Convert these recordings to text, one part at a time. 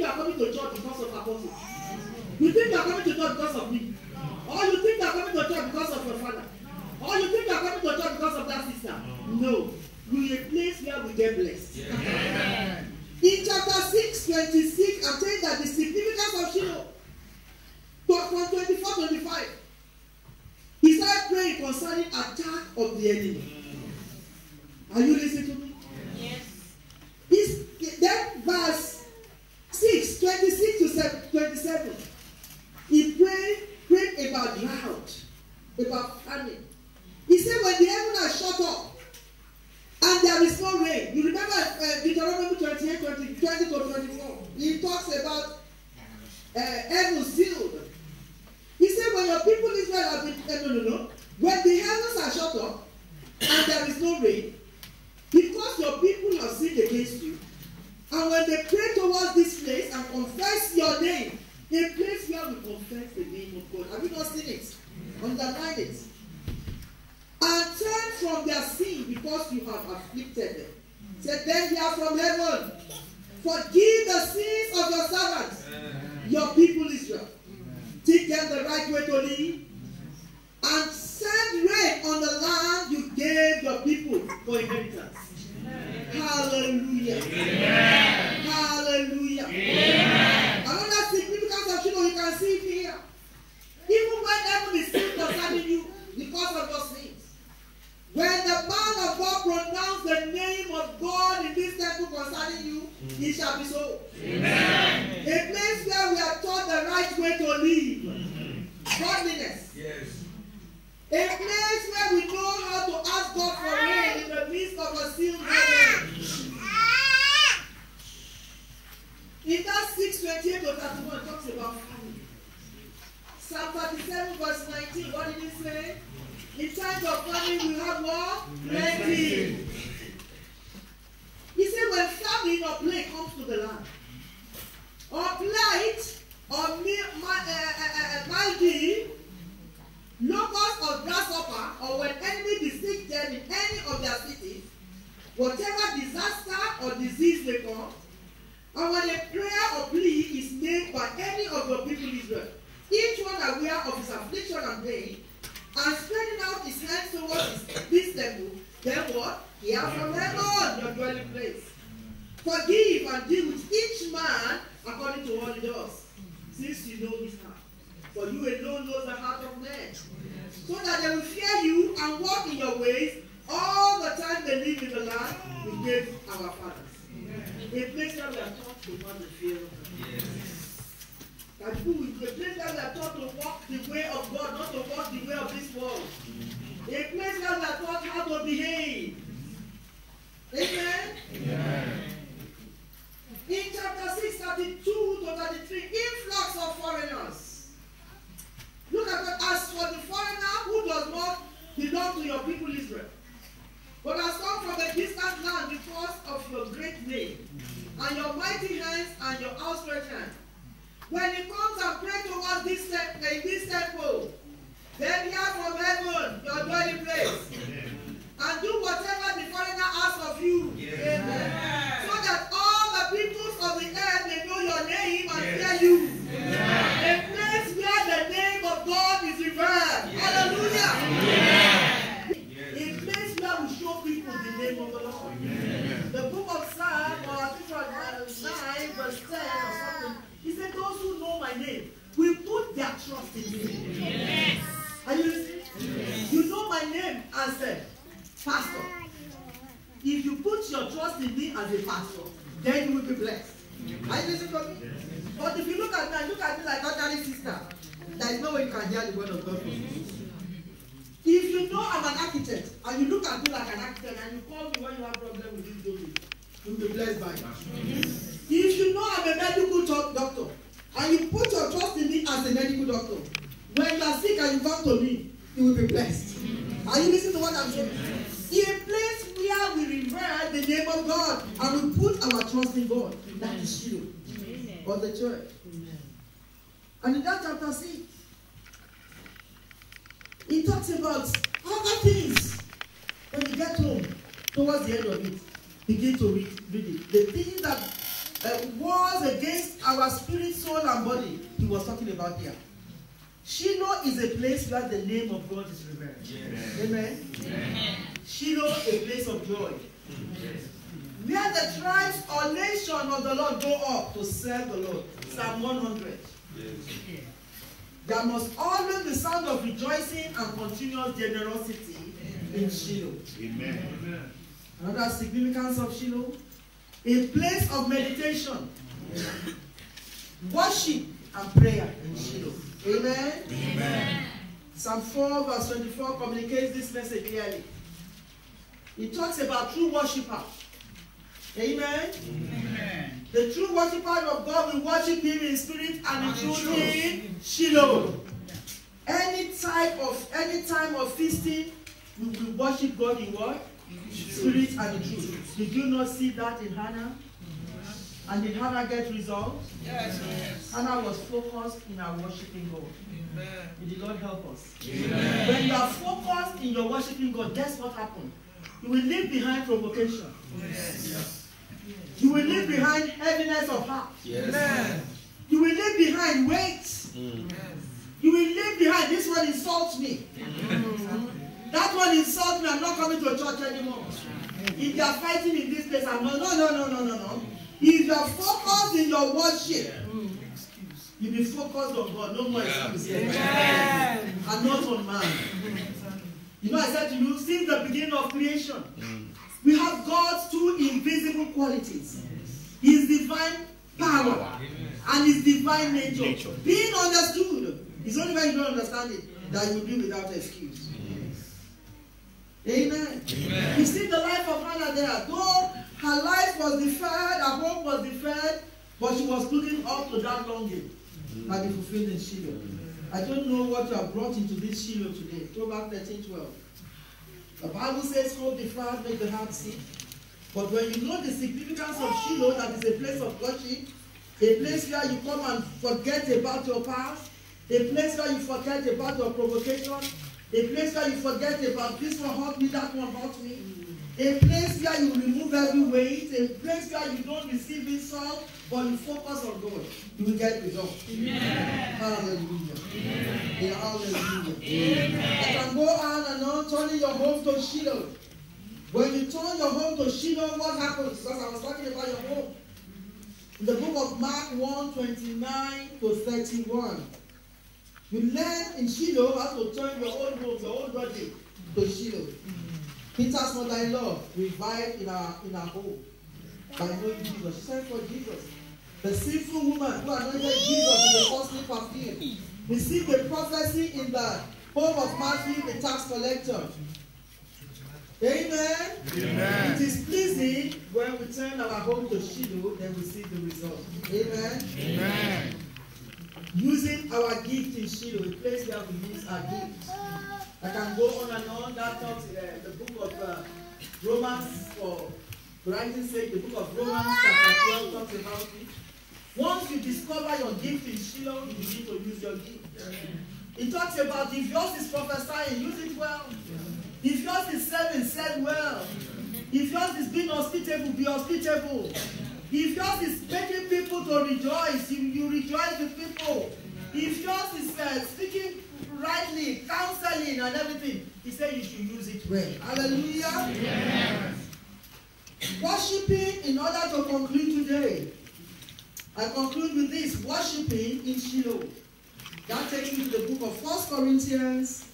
you are coming to church because of Apostle? You think you are coming to church because of me? Or you think you are coming to church because of your father? Or you think you are coming to church because of that sister? No. You are a place where we get blessed. Yeah. In chapter 6:26, I'm saying that the significance of Shiloh, from 24-25, he started praying concerning attack of the enemy. Are you listening to me? Yes. Then verse 6:26-27, he prayed about drought, about famine. He said when the heaven are shut up, and there is no rain. You remember Deuteronomy 28:20-24. He talks about heaven sealed. He said when your people Israel have been when the heavens are shut up and there is no rain, because your people have sinned against you, and when they pray towards this place and confess your name, a place where we confess the name of God. Have you not seen it? Underline it. And turn from their sin because you have afflicted them. Say, then hear from heaven. Forgive the sins of your servants, your people Israel. Teach them the right way to live. And send rain on the land you gave your people for inheritance. Hallelujah. Amen. Hallelujah. Amen. Another significance of Shiloh, you can see it here. Even when heaven is sealed concerning you because of your sins. When the man of God pronounced the name of God in this temple concerning you, it shall be so. Amen. A place where we are taught the right way to live. Godliness. Yes. A place where we know how to ask God for rain in the midst of a sealed heaven. In that 6:28-31 talks about famine. Psalm 37 verse 19, what did it say? In times of famine, we have what? Plenty. He said when famine or plague comes to the land, or blight, or mildew, locust or grasshopper, or when enemy besiege them in any of their cities, whatever disaster or disease may come, and when a prayer or plea is made by any of your people Israel, each one aware of his affliction and pain, and spreading out his hands towards this temple, then what? Hear from heaven, your dwelling place. Forgive and deal with each man according to what he does, since you know his heart. For you alone knows the heart of man, so that they will fear you and walk in your ways all the time they live in the land we gave our fathers. A place where we are taught to know the fear of God. And a place where we are taught to walk the way of God, not to walk the way of this world. A place where we are taught how to behave. Amen? Amen. In chapter 6:32-33, influx of foreigners. Look at that. As for the foreigner who does not belong to your people Israel, but has come from a distant land because of your great name, and your mighty hands and your outstretched hand, when he comes and prays towards this temple, then hear from heaven, your dwelling place, and do whatever the foreigner asks of you. Yes. Amen. So that all the peoples of the earth may know your name and fear you. Yes. A place where the name of God is revered. Yes. Hallelujah. Yes. A place where we show people the name of the Lord. Yes. The book of Psalm, or I think from 9 verse 10 or something, he said, those who know my name will put their trust in me. Yes. Are you listening? Yes. You know my name as a pastor. If you put your trust in me as a pastor, then you will be blessed. Are you listening to me? But if you look at me like ordinary sister, there is no way you can hear the word of God from me. If you know I'm an architect, and you look at me like an architect, and you call me when you have problem with this building, you'll be blessed by it. If you know I'm a medical doctor, and you put your trust in me as a medical doctor, when you are sick and you come to me, you will be blessed. Are you listening to what I'm saying? In a place where we revere the name of God and we put our trust in God, that is Shiloh, or the church. And in that chapter 6, it talks about other things. When you get home, towards the end of it, begin to read it. The things that wars against our spirit, soul, and body. He was talking about here. Shiloh is a place where the name of God is revered. Yes. Amen? Amen. Shiloh, a place of joy. Yes. Where the tribes or nation of the Lord go up to serve the Lord. Psalm 100. Yes. There must always be sound of rejoicing and continuous generosity in Shiloh. Amen. Another significance of Shiloh, a place of meditation, worship, and prayer in Shiloh. Amen. Amen. Psalm 4 verse 24 communicates this message clearly. It talks about true worshiper. Amen. Amen. The true worshiper of God will worship Him in spirit and in truth in Shiloh. Any time of feasting, we will worship God in what? Spirit and in truth. Did you not see that in Hannah? And did Hannah get results? Yes. Hannah was focused in her worshiping God. Amen. May the Lord help us. Amen. When you are focused in your worshiping God, guess what happened? You will leave behind provocation. Yes. You will leave behind heaviness of heart. Yes. You will leave behind weight. Mm. You will leave behind, this one insults me. That one insults me, I'm not coming to church anymore. If you are fighting in this place, I'm not, no. If you are focused in your worship, you be focused on God, no more excuses. And not on man. You know, I said to you, since the beginning of creation, we have God's two invisible qualities. His divine power and His divine nature. Being understood. It's only when you don't understand it that you will be without excuse. Amen. Amen. You see the life of Hannah there. Though her life was deferred, her hope was deferred, but she was looking up to that longing that be fulfilled in Shiloh. I don't know what you have brought into this Shiloh today. Proverbs 13:12. The Bible says, hope deferred, make the heart sick. But when you know the significance of Shiloh, that is a place of worship, a place where you come and forget about your past, a place where you forget about your provocation, a place where you forget about this one hurt me, that one hurt me, a place where you remove every weight, a place where you don't receive insult, but you focus on God, you will get results. Amen. Hallelujah. Amen. Hallelujah. Amen. I can go on and on, turning your home to Shiloh. When you turn your home to Shiloh, what happens? Because I was talking about your home. In the book of Mark 1:29-31, you learn in Shiloh how to turn your own home, your own body to Shiloh. Peter's mother-in-law revived in her home by knowing Jesus. She said for Jesus. The sinful woman who anointed Jesus with the costly perfume received a prophecy in the home of Matthew, the tax collector. Amen. Amen. It is pleasing when we turn our home to Shiloh, then we see the result. Amen. Amen. Using our gift in Shiloh, a place where we use our gift. I can go on and on. That talks in the book of Romans, for writing's sake, the book of Romans chapter 12 talks about it. Once you discover your gift in Shiloh, you begin to use your gift. It talks about if yours is prophesying, use it well. If yours is serving, serve well. If yours is being hospitable, be hospitable. If yours is making people to rejoice, you rejoice with people. If yours is speaking rightly, counseling and everything, he said you should use it well. Hallelujah. Yes. Worshipping, in order to conclude today, I conclude with this, worshipping in Shiloh. That takes me to the book of 1 Corinthians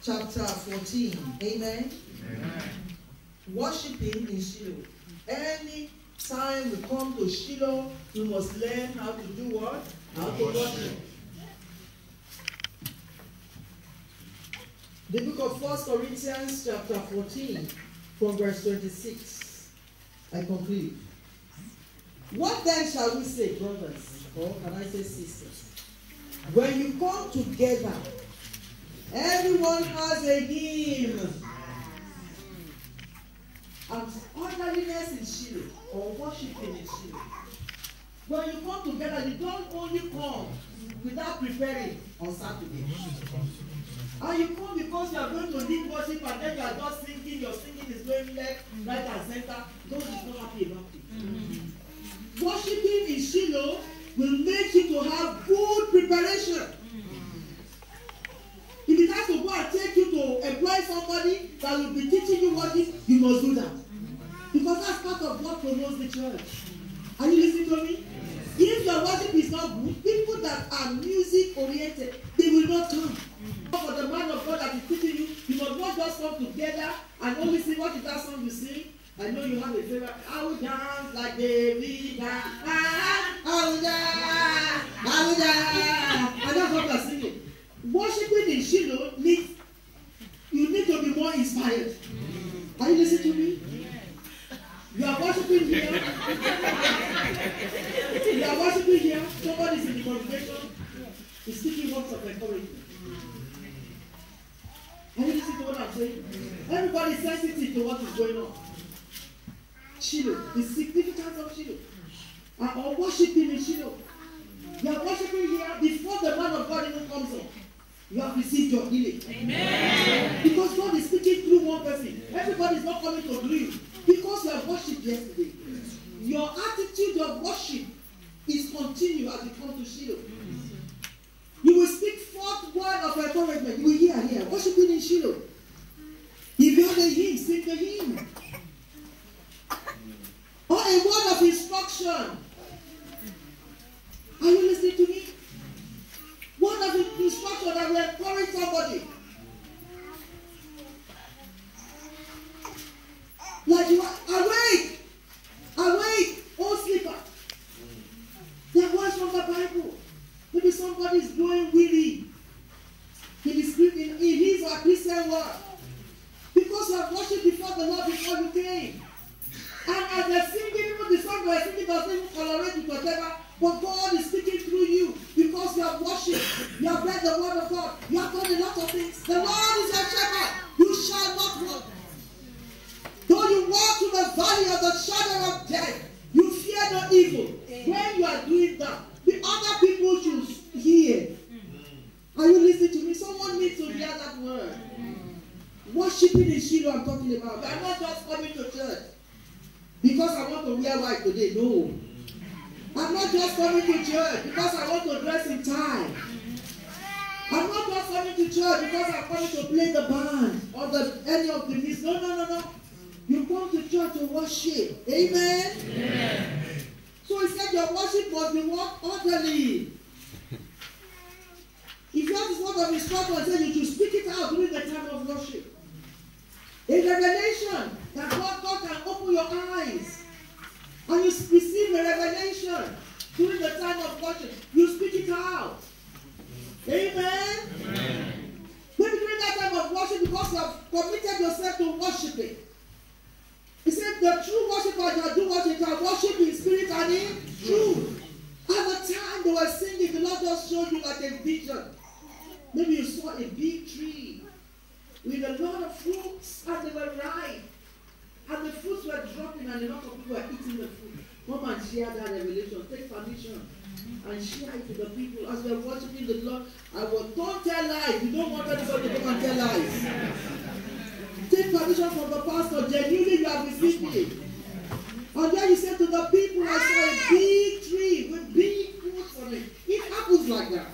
chapter 14. Amen. Amen. Worshipping in Shiloh. Any time we come to Shiloh, we must learn how to do what? How to worship. The book of 1 Corinthians chapter 14 from verse 26. I conclude. What then shall we say, brothers? Or can I say sisters? When you come together, everyone has a hymn. And orderliness in Shiloh, or worshiping in Shiloh. When you come together, you don't only come without preparing on Saturday. And you come because you are going to lead worship and then you are just singing, your singing is going left, right and center. God is not happy about it. worshiping in Shiloh will make you to have good preparation. If it has to go and take you to employ somebody that will be teaching you worship, you must do that. Because that's part of what promotes the church. Are you listening to me? If your worship is not good, people that are music oriented, they will not come. For the man of God that is teaching you, you must not just come together and only sing. What is that song you sing? I know you have a favorite. I will dance like David. I will dance. I will dance. And that's what we are singing. Worshiping in Shiloh needs, you need to be more inspired. Are you listening to me? You are worshiping here. You are worshiping here. Somebody is in the congregation. He's speaking words of encouragement. Are you listening to what I'm saying? Everybody is sensitive to what is going on. Shiloh, the significance of Shiloh. Or worshiping in Shiloh. You are worshiping here before the man of God even comes up. You have received your healing. Amen. Because God is speaking through one person. Everybody is not coming to agree. Because you have worshipped yesterday. Your attitude of worship is continued as you come to Shiloh. You will speak forth word of encouragement. You will hear. Worshiping in Shiloh. If you have a hymn, sing the hymn. Or a word of instruction. Are you listening to me? Word of instruction that will encourage somebody. Like you are awake, oh sleeper. That words from the Bible. Maybe somebody is growing weary in his or Christian word. Because you have worshipped before the Lord before you came. And as they're singing, even the song they're singing doesn't even colorate with whatever, but God is speaking through you because you have worshipped, you have read the word of God, you have done a lot of things. The Lord is your shepherd, you shall not want. Though you walk through the valley of the shadow of death, you fear no evil. When you are doing that, the other people should hear. Are you listening to me? Someone needs to hear that word. Worshipping in Shiloh I'm talking about. I'm not just coming to church because I want to wear white today. No. I'm not just coming to church because I want to dress in tie. I'm not just coming to church because I'm coming to play the band or any of the music. No. You come to church to worship. Amen? Amen. So he said your worship must be what? Orderly. If you have this word of instruction, he said you should speak it out during the time of worship. A revelation that God can open your eyes. And you receive a revelation during the time of worship. You speak it out. Amen? Amen. Maybe during that time of worship, because you have committed yourself to worshiping. He said the true worshiper shall do worship, shall worship in spirit and in truth. At the time they were singing, the Lord just showed you like a vision. Maybe you saw a big tree with a lot of fruits and they were ripe. And the fruits were dropping and a lot of people were eating the fruit. Come and share that revelation. Take permission and share it with the people. As we are worshiping the Lord, don't tell lies. You don't want anybody to come and tell lies. Take permission from the pastor. Genuinely you have received it. And then you say to the people, I saw a big tree with big fruits on it. It happens like that.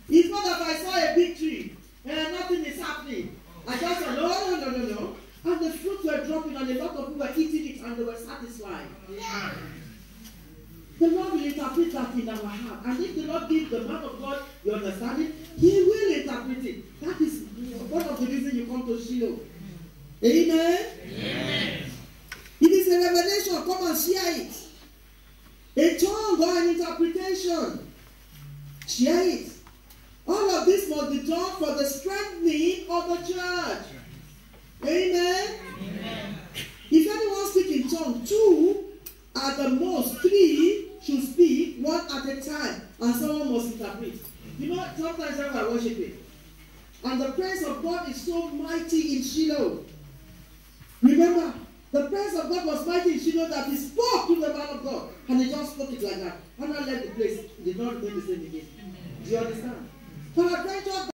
It's not that I saw a big tree and nothing is happening. I just said, no. And the fruits were dropping and a lot of people were eating it and they were satisfied. Yeah. The Lord will interpret that in our heart. And if the Lord gives the man of God the understanding, he will interpret it. That is one of the reasons you come to Shiloh. Amen? Amen. It is a revelation. Come and share it. A tongue or an interpretation. Share it. All of this must be done for the strengthening of the church. Amen? Amen. If anyone speaks in tongues, 2 at the most, 3 should speak, 1 at a time, and someone must interpret. You know, sometimes when we are worshiping, and the praise of God is so mighty in Shiloh. Remember, the praise of God was mighty in Shiloh that he spoke to the man of God, and he just spoke it like that. And I left the place, it did not remain the same again. Do you understand? But